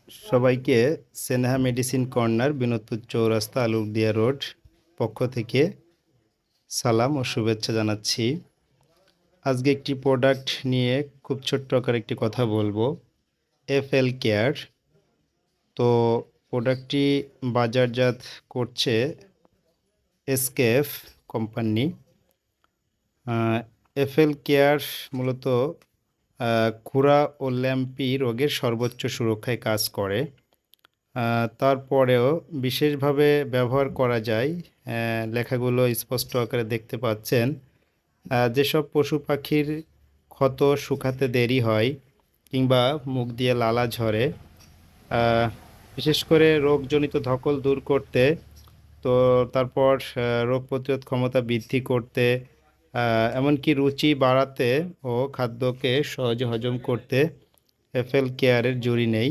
সবাইকে Sneha medicine corner Binodpur চৌরাস্তা আলুরদিয়া road পক্ষ থেকে সালাম ও শুভেচ্ছা জানাচ্ছি। আজকে একটি প্রোডাক্ট নিয়ে খুব ছোট্ট আকারে একটি কথা বলবো। FL care. তো প্রোডাক্টটি বাজারজাত করছে এসকেএফ কোম্পানি। এফএল কেয়ার মূলত খুরা ও ল্যাম্পি রোগের সর্বোচ্চ সুরক্ষায় কাজ করে। তারপরেও বিশেষভাবে ব্যবহার করা যায়। লেখাগুলো স্পষ্ট আকারে দেখতে পাচ্ছেন। যেসব পশু পাখির ক্ষত শুকাতে দেরি হয় কিংবা মুখ দিয়ে লালা ঝরে, বিশেষ করে রোগজনিত ধকল দূর করতে, তো তারপর রোগ প্রতিরোধ ক্ষমতা বৃদ্ধি করতে, এমনকি রুচি বাড়াতে ও খাদ্যকে সহজে হজম করতে এফএল কেয়ারের জুড়ি নেই।